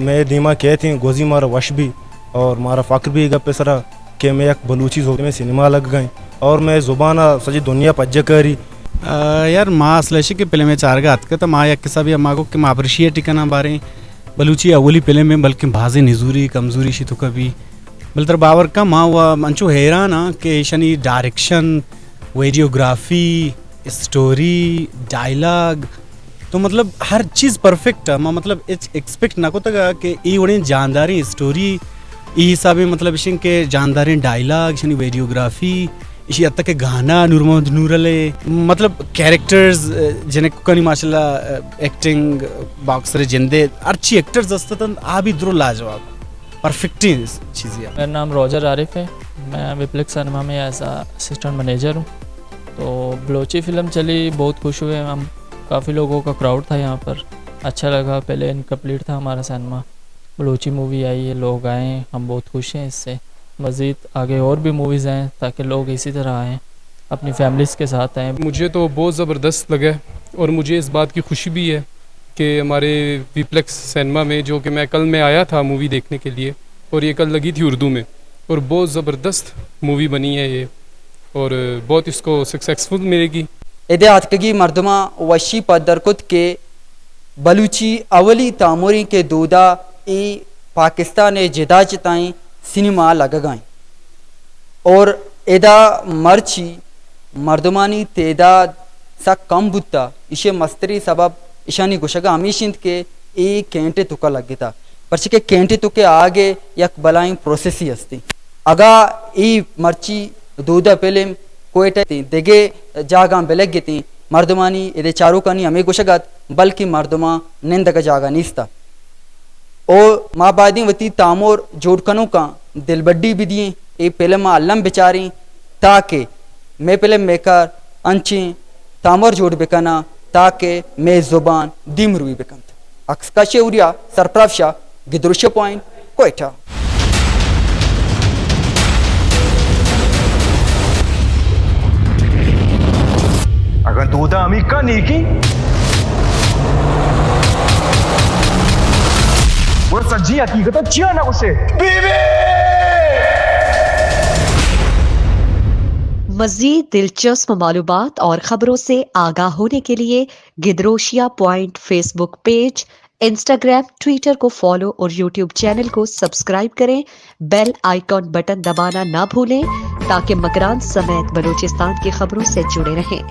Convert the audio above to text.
मैं दीमा कह थी गोजी मारा वश भी और मारा फ़क्र भी गप सरा कि मैं एक बलूची जो में सिनेमा लग गई और मैं ज़ुबाना सजी दुनिया पज्जा करी यार माँ असलशी के फिल्म चारगा हतकत माँ या किसा भी अम्मा को कि माँ अप्रिशिएट करना बारे बलूची अवली फिल्म में बल्कि भाजे निजूरी कमजोरी शी तो कभी बल्तर बावर का माँ हुआ मंचो हैरान कि शनी डायरेक्शन वीडियोग्राफी स्टोरी डायलॉग तो मतलब हर चीज़ परफेक्ट है माँ मतलब एक्सपेक्ट ना को तक कि ये उन्हें जानदारी स्टोरी ये हिसाब मतलब इशन के जानदारी डायलॉग शनी वीडियोग्राफी इसी हद तक के गाना नूर मोहम्मद नूरले मतलब कैरेक्टर्स जिन्हें कुकनी माशाल्लाह एक्टिंग बॉक्सर जिंदे अच्छी एक्टर्स असतन आ भी द्रो लाजवाब परफेक्ट चीज़ है। मेरा नाम रॉजर आरिफ है, मैं विप्लेक्स सिनेमा में एज असिस्टेंट मैनेजर हूँ। तो बलोची फ़िल्म चली, बहुत खुश हुए हम, काफ़ी लोगों का क्राउड था यहाँ पर, अच्छा लगा। पहले इनकम्प्लीट था हमारा सिनेमा, बलोची मूवी आई है, लोग आए, हम बहुत खुश हैं इससे। मज़ीद आगे और भी मूवीज़ आएँ ताकि लोग इसी तरह आएँ, अपनी फैमिलीज़ के साथ आएँ। मुझे तो बहुत ज़बरदस्त लगा और मुझे इस बात की खुशी भी है कि हमारे विप्लेक्स सिनेमा में जो कि मैं कल में आया था मूवी देखने के लिए और ये कल लगी थी उर्दू में और बहुत ज़बरदस्त मूवी बनी है ये और बहुत इसको सक्सेसफुल मिलेगी। इदे आतकगी मर्दमा वशी पदरकुत के बलूची अवली तामुरी के दूदा ई पाकिस्तान जिदा चिताई सिनेमा लग गई और एदा मर्ची मर्दमानी तेदाद सा कम बुत्ता इसे मस्तरी सबब ईशानी गुशगा हमीशिंद के ए केंटे तुका लग गया परची के केंटे तुके आगे यक बलाई प्रोसेस ही हस्ती अगा ई मर्ची दूधा फिल्म कोयटे देगे जागा बेलग गती मर्दमानी इदे चारू कानी हमें गुशगत बल्कि मर्दमा निंदक जागा निस्ता ओ माँ बादी वती तामोर जोड़कनों का दिल बड्डी भी दिए ए फिल्म अल्लम बेचारी ताकि मैं फिल्म मेकर अंची तामोर जोड़ बेकना ताकि मैं जुबान दिम रुई बेकंत अक्सका शेउरिया सरप्राफशा गिद्रुशे पॉइंट कोयटा। अगर दूधा अमी का नीकी वो सज्जी हकीकत चिया ना उसे बीबी। मज़ीद दिलचस्प मालूमात और ख़बरों से आगाह होने के लिए Gedrosia point Facebook page, Instagram, Twitter को फॉलो और यूट्यूब चैनल को सब्सक्राइब करें। बेल आइकॉन बटन दबाना ना भूलें ताकि मकरान समेत बलूचिस्तान की खबरों से जुड़े रहें।